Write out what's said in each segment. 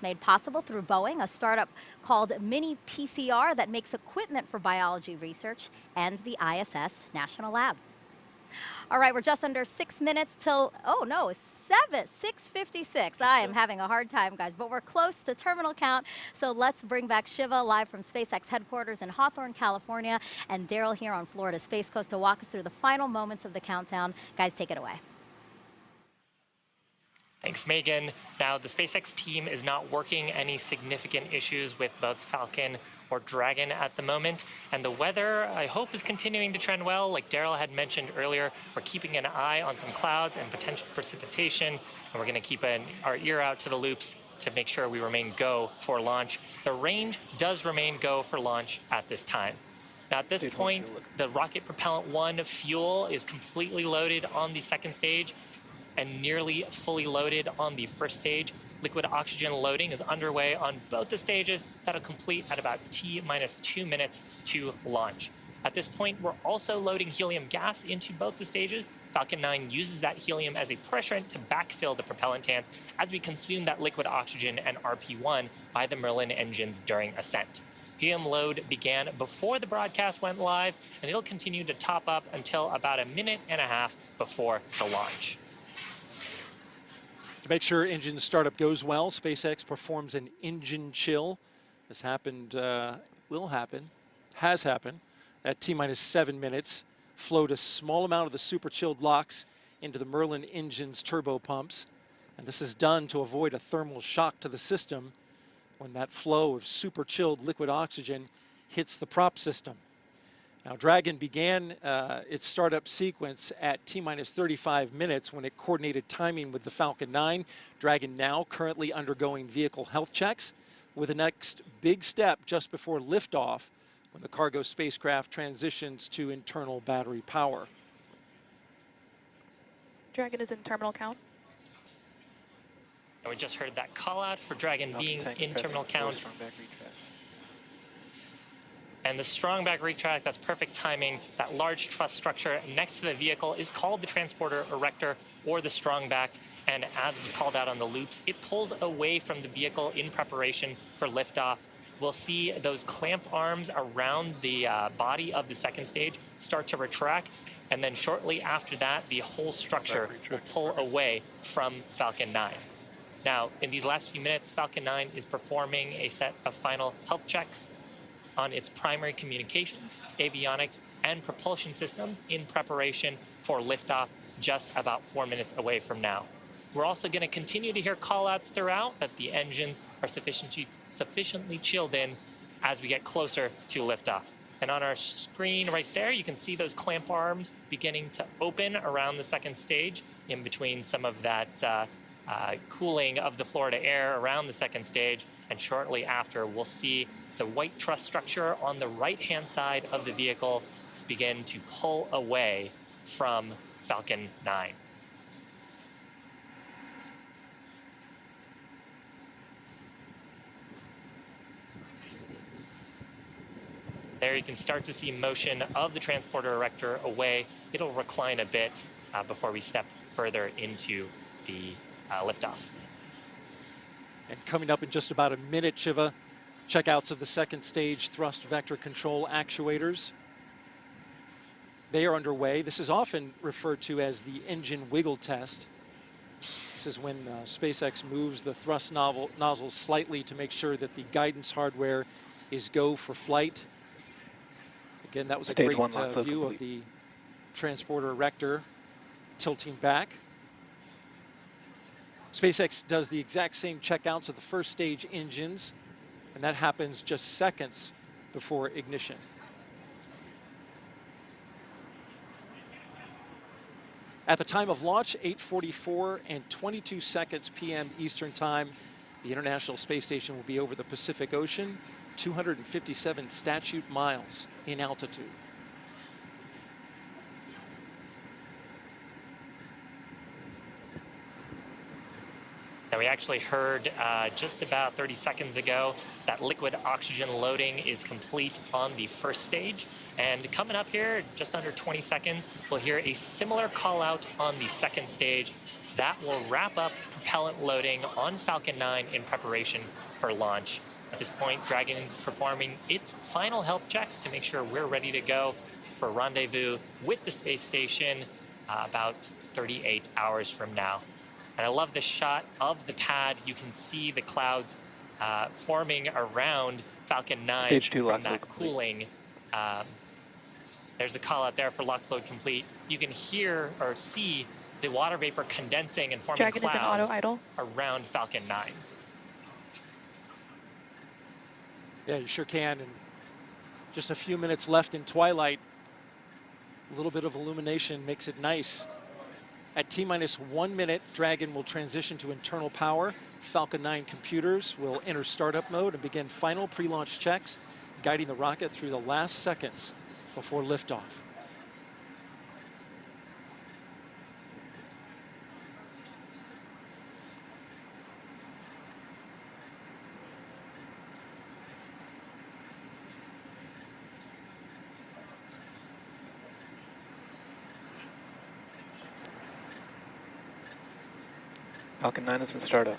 Made possible through Boeing, a startup called Mini PCR that makes equipment for biology research, and the ISS National Lab. All right, we're just under 6 minutes till, oh no, 6:56. I am having a hard time, guys, but we're close to terminal count. So let's bring back Shiva live from SpaceX headquarters in Hawthorne, California, and Daryl here on Florida Space Coast to walk us through the final moments of the countdown. Guys, take it away. Thanks, Megan. Now, the SpaceX team is not working any significant issues with both Falcon or Dragon at the moment. And the weather, I hope, is continuing to trend well. Like Daryl had mentioned earlier, we're keeping an eye on some clouds and potential precipitation. And we're going to keep our ear out to the loops to make sure we remain go for launch. The range does remain go for launch at this time. Now, at this point, the rocket propellant 1 fuel is completely loaded on the second stage and nearly fully loaded on the first stage. Liquid oxygen loading is underway on both the stages. That'll complete at about T-minus 2 minutes to launch. At this point, we're also loading helium gas into both the stages. Falcon 9 uses that helium as a pressurant to backfill the propellant tanks as we consume that liquid oxygen and RP1 by the Merlin engines during ascent. Helium load began before the broadcast went live, and it'll continue to top up until about 1.5 minutes before the launch. To make sure engine startup goes well, SpaceX performs an engine chill. This happened, will happen, has happened at T-minus 7 minutes. Flowed a small amount of the super chilled LOX into the Merlin engine's turbo pumps. And this is done to avoid a thermal shock to the system when that flow of super chilled liquid oxygen hits the prop system. Now, Dragon began its startup sequence at T-minus 35 minutes when it coordinated timing with the Falcon 9. Dragon now currently undergoing vehicle health checks with the next big step just before liftoff when the cargo spacecraft transitions to internal battery power. Dragon is in terminal count. And we just heard that call out for Dragon being in terminal count. And the strong back retract, that's perfect timing. That large truss structure next to the vehicle is called the transporter erector or the strong back. And as was called out on the loops, it pulls away from the vehicle in preparation for liftoff. We'll see those clamp arms around the body of the second stage start to retract. And then shortly after that, the whole structure will pull away from Falcon 9. Now, in these last few minutes, Falcon 9 is performing a set of final health checks on its primary communications, avionics, and propulsion systems in preparation for liftoff just about 4 minutes away from now. We're also going to continue to hear call-outs throughout that the engines are sufficiently chilled in as we get closer to liftoff. And on our screen right there, you can see those clamp arms beginning to open around the second stage in between some of that cooling of the Florida air around the second stage. And shortly after, we'll see the white truss structure on the right-hand side of the vehicle begin to pull away from Falcon 9. There you can start to see motion of the transporter erector away. It'll recline a bit before we step further into the liftoff. And coming up in just about a minute, Shiva, checkouts of the second stage thrust vector control actuators. They are underway. This is often referred to as the engine wiggle test. This is when SpaceX moves the thrust nozzles slightly to make sure that the guidance hardware is go for flight. Again, that was a great view of the transporter erector tilting back. SpaceX does the exact same checkouts of the first stage engines, and that happens just seconds before ignition. At the time of launch, 8:44 and 22 seconds p.m. Eastern Time, the International Space Station will be over the Pacific Ocean, 257 statute miles in altitude. Now, we actually heard just about 30 seconds ago that liquid oxygen loading is complete on the first stage. And coming up here, just under 20 seconds, we'll hear a similar call out on the second stage. That will wrap up propellant loading on Falcon 9 in preparation for launch. At this point, Dragon is performing its final health checks to make sure we're ready to go for rendezvous with the space station about 38 hours from now. And I love the shot of the pad. You can see the clouds forming around Falcon 9 from that cooling. There's a call out there for LOX load complete. You can hear or see the water vapor condensing and forming Dragon clouds is in auto idle around Falcon 9. Yeah, you sure can. And just a few minutes left in twilight. A little bit of illumination makes it nice. At T-minus 1 minute, Dragon will transition to internal power. Falcon 9 computers will enter startup mode and begin final pre-launch checks, guiding the rocket through the last seconds before liftoff. Falcon 9 is in startup.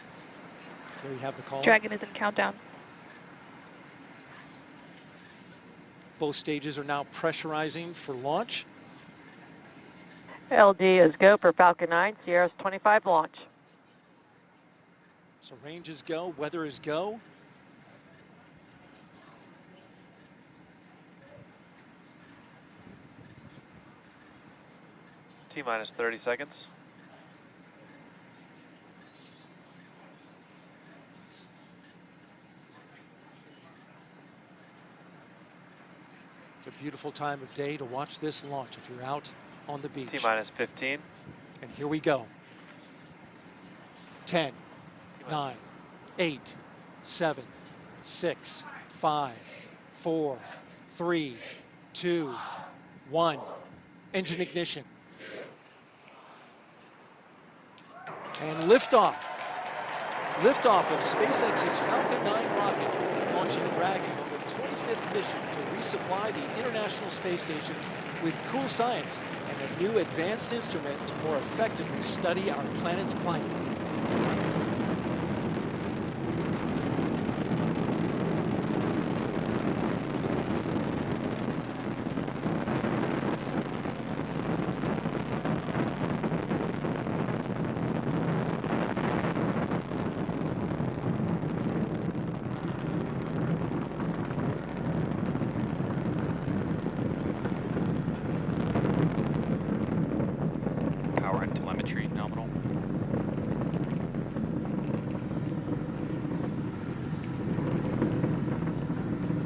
There you have the call. Dragon is in countdown. Both stages are now pressurizing for launch. LD is go for Falcon 9, CRS-25 launch. So range is go, weather is go. T-minus 30 seconds. It's a beautiful time of day to watch this launch if you're out on the beach. T-minus 15. And here we go. 10, 9, 8, 7, 6, 5, 4, 3, 2, 1. Engine ignition. And liftoff. Liftoff of SpaceX's Falcon 9 rocket, launching Dragon on the 25th mission to resupply the International Space Station with cool science and a new advanced instrument to more effectively study our planet's climate. Power and telemetry nominal.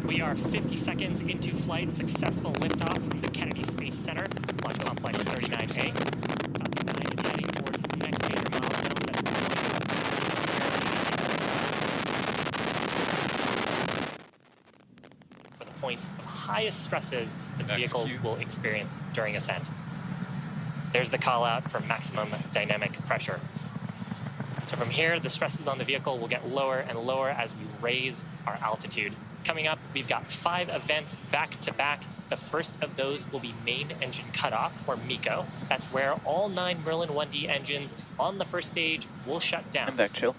We are 50 seconds into flight. Successful liftoff from the Kennedy Space Center, Launch Complex 39A. Falcon 9 is heading towards its next major milestone. That's for the point of highest stresses that the vehicle will experience during ascent. There's the call out for maximum dynamic pressure. So from here, the stresses on the vehicle will get lower and lower as we raise our altitude. Coming up, we've got 5 events back to back. The first of those will be main engine cutoff, or MECO. That's where all 9 Merlin 1D engines on the first stage will shut down. I'm back, chill.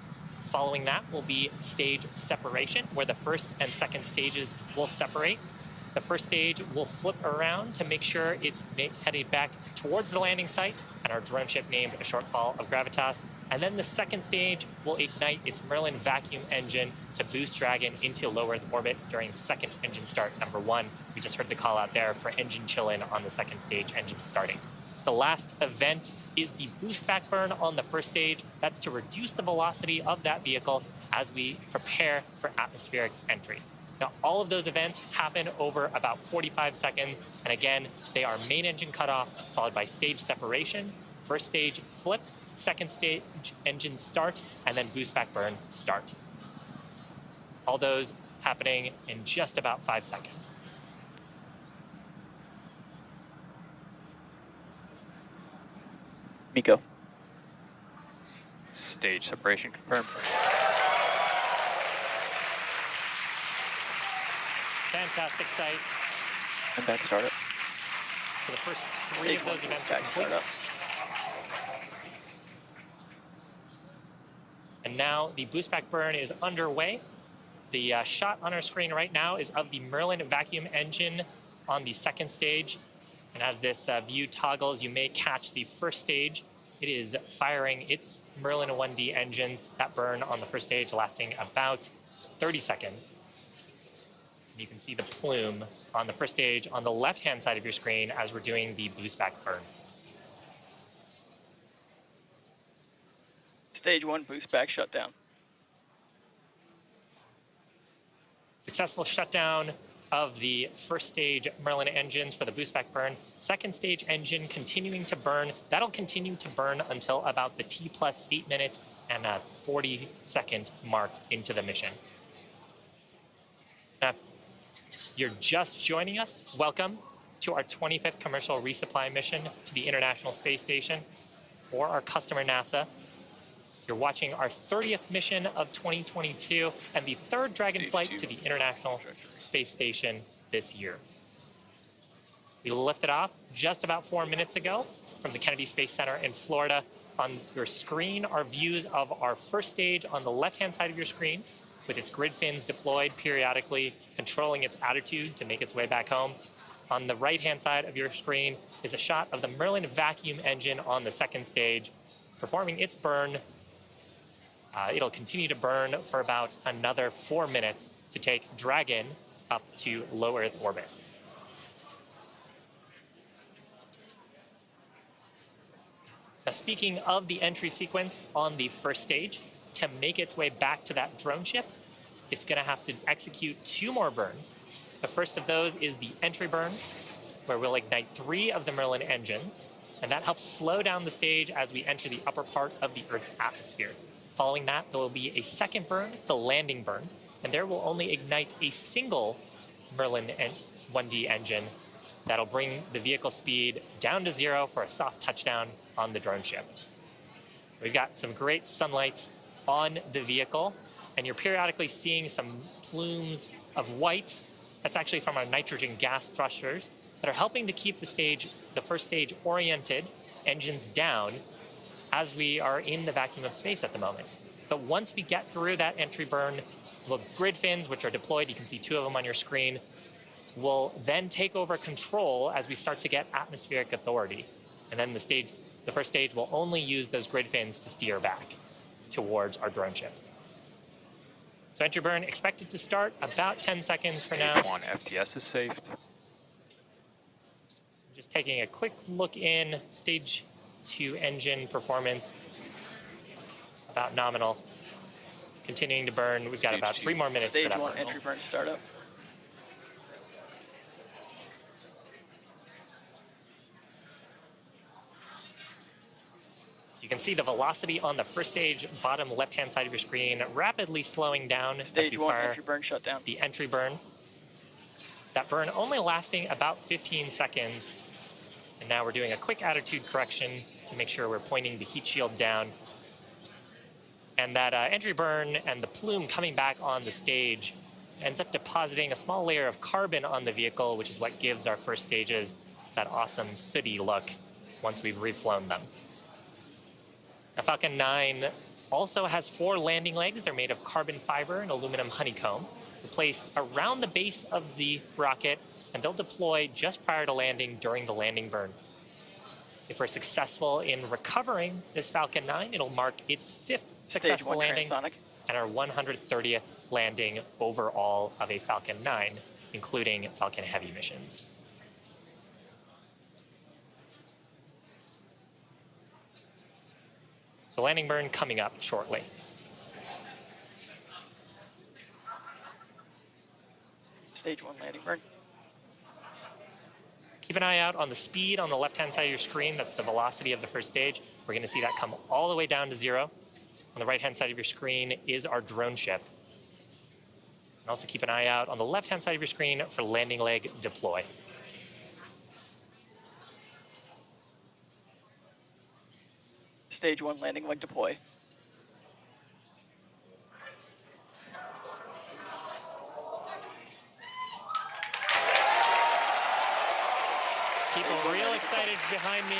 Following that will be stage separation, where the first and second stages will separate. The first stage will flip around to make sure it's headed back towards the landing site and our drone ship named a shortfall of gravitas. And then the second stage will ignite its Merlin vacuum engine to boost Dragon into low Earth orbit during the second engine start, number 1. We just heard the call out there for engine chill-in on the second stage engine starting. The last event is the boost back burn on the first stage. That's to reduce the velocity of that vehicle as we prepare for atmospheric entry. Now, all of those events happen over about 45 seconds. And again, they are main engine cutoff, followed by stage separation, first stage flip, second stage engine start, and then boost back burn start. All those happening in just about 5 seconds. MECO. Stage separation confirmed. Fantastic sight. I'm back startup. So the first 3 of those events are complete. Startup. And now the boost back burn is underway. The shot on our screen right now is of the Merlin vacuum engine on the second stage. And as this view toggles, you may catch the first stage. It is firing its Merlin 1D engines that burn on the first stage, lasting about 30 seconds. And you can see the plume on the first stage on the left-hand side of your screen as we're doing the boost back burn. Stage 1 boost back shutdown. Successful shutdown of the first stage Merlin engines for the boost back burn. Second stage engine continuing to burn. That'll continue to burn until about the T+8 minute and a 40-second mark into the mission. Now, if you're just joining us, welcome to our 25th commercial resupply mission to the International Space Station for our customer NASA. You're watching our 30th mission of 2022 and the third Dragon flight to the International Space Station this year. We lifted off just about 4 minutes ago from the Kennedy Space Center in Florida. On your screen are views of our first stage on the left-hand side of your screen with its grid fins deployed periodically, controlling its attitude to make its way back home. On the right-hand side of your screen is a shot of the Merlin vacuum engine on the second stage, performing its burn. It'll continue to burn for about another 4 minutes to take Dragon up to low Earth orbit. Now, speaking of the entry sequence on the first stage, to make its way back to that drone ship, it's going to have to execute 2 more burns. The first of those is the entry burn, where we'll ignite 3 of the Merlin engines, and that helps slow down the stage as we enter the upper part of the Earth's atmosphere. Following that, there will be a second burn, the landing burn, and there will only ignite a single Merlin 1D engine that'll bring the vehicle speed down to 0 for a soft touchdown on the drone ship. We've got some great sunlight on the vehicle, and you're periodically seeing some plumes of white. That's actually from our nitrogen gas thrusters that are helping to keep the first stage oriented, engines down, as we are in the vacuum of space at the moment. But once we get through that entry burn, the grid fins, which are deployed, you can see 2 of them on your screen, will then take over control as we start to get atmospheric authority. And then the first stage will only use those grid fins to steer back towards our drone ship. So entry burn expected to start about 10 seconds for now. Stage 1 FTS is saved. Just taking a quick look in, stage 2 engine performance, about nominal. Continuing to burn. We've got about 3 more minutes for Stage that 1 burn. entry burn startup. So you can see the velocity on the first stage, bottom left-hand side of your screen, rapidly slowing down as we Stage 1 fire entry burn shutdown. the entry burn. That burn only lasting about 15 seconds. And now we're doing a quick attitude correction to make sure we're pointing the heat shield down. And that entry burn and the plume coming back on the stage ends up depositing a small layer of carbon on the vehicle, which is what gives our first stages that awesome sooty look once we've reflown them. Now, Falcon 9 also has 4 landing legs. They're made of carbon fiber and aluminum honeycomb. They're placed around the base of the rocket, and they'll deploy just prior to landing during the landing burn. If we're successful in recovering this Falcon 9, it'll mark its 5th successful Stage 1 landing transonic. and our 130th landing overall of a Falcon 9, including Falcon Heavy missions. So landing burn coming up shortly. Stage 1 landing burn. Keep an eye out on the speed on the left-hand side of your screen. That's the velocity of the first stage. We're going to see that come all the way down to 0. On the right-hand side of your screen is our drone ship. And also keep an eye out on the left-hand side of your screen for landing leg deploy. Stage 1 landing leg deploy. People real excited behind me.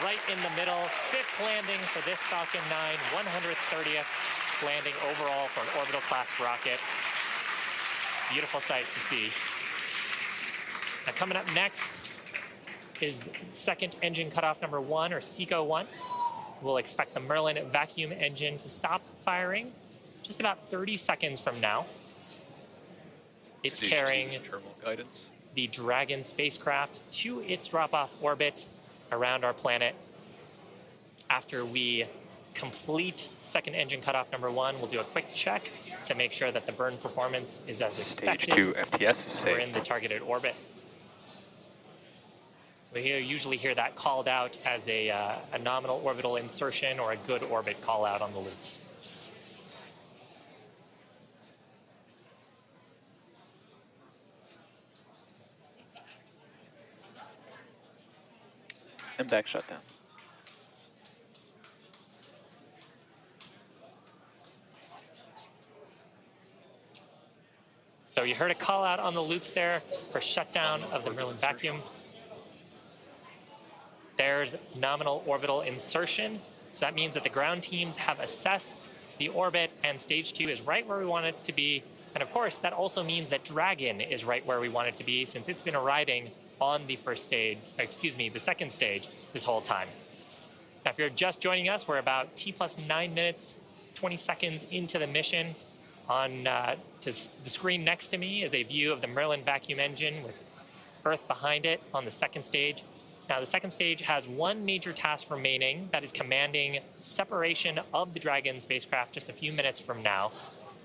right in the middle. 5th landing for this Falcon 9, 130th landing overall for an orbital class rocket. Beautiful sight to see. Now coming up next is second engine cutoff number 1, or SECO 1. We'll expect the Merlin vacuum engine to stop firing just about 30 seconds from now. It's carrying Terminal guidance. the Dragon spacecraft to its drop-off orbit around our planet. After we complete second engine cutoff number 1, we'll do a quick check to make sure that the burn performance is as expected. Stage 2 FTS. We're in the targeted orbit. We usually hear that called out as a nominal orbital insertion or a good orbit call out on the loops. And back shutdown. So you heard a call out on the loops there for shutdown of the Merlin vacuum. There's nominal orbital insertion. So that means that the ground teams have assessed the orbit and stage 2 is right where we want it to be. And of course, that also means that Dragon is right where we want it to be since it's been riding on the the second stage this whole time. Now, if you're just joining us, we're about T+9 minutes, 20 seconds into the mission. On to the screen next to me is a view of the Merlin vacuum engine with Earth behind it on the second stage. Now, the second stage has one major task remaining, that is commanding separation of the Dragon spacecraft just a few minutes from now.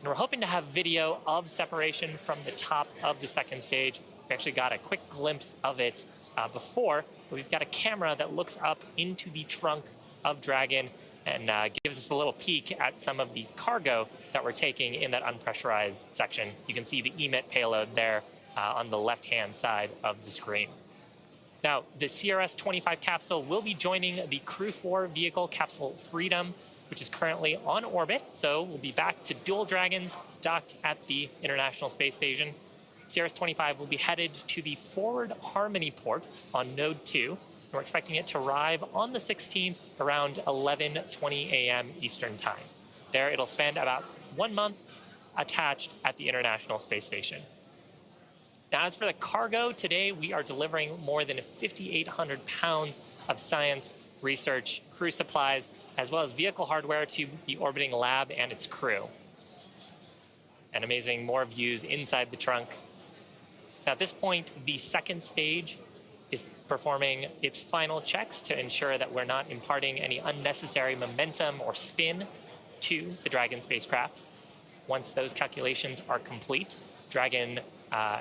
And we're hoping to have video of separation from the top of the second stage. We actually got a quick glimpse of it before, but we've got a camera that looks up into the trunk of Dragon and gives us a little peek at some of the cargo that we're taking in that unpressurized section. You can see the EMIT payload there on the left-hand side of the screen. Now, the CRS-25 capsule will be joining the Crew 4 vehicle, Capsule Freedom, which is currently on orbit. So we'll be back to dual Dragons docked at the International Space Station. CRS-25 will be headed to the Forward Harmony port on Node 2. And we're expecting it to arrive on the 16th around 11:20 a.m. Eastern Time. There, it'll spend about 1 month attached at the International Space Station. Now, as for the cargo, today we are delivering more than 5,800 pounds of science, research, crew supplies, as well as vehicle hardware to the orbiting lab and its crew. And amazing, more views inside the trunk. Now, at this point, the second stage is performing its final checks to ensure that we're not imparting any unnecessary momentum or spin to the Dragon spacecraft. Once those calculations are complete, Dragon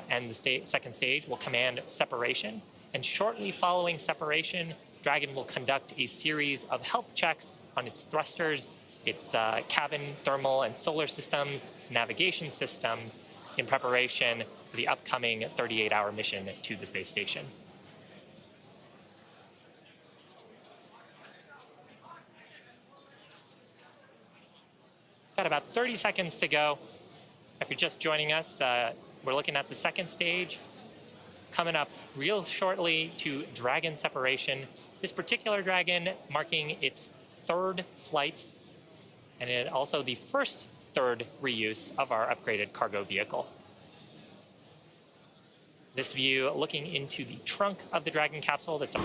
and the second stage will command separation. And shortly following separation, Dragon will conduct a series of health checks on its thrusters, its cabin, thermal, and solar systems, its navigation systems, in preparation for the upcoming 38-hour mission to the space station. Got about 30 seconds to go. If you're just joining us, we're looking at the second stage. Coming up real shortly to Dragon separation. This particular Dragon marking its 3rd flight, and it also the first third reuse of our upgraded cargo vehicle. This view looking into the trunk of the Dragon capsule that's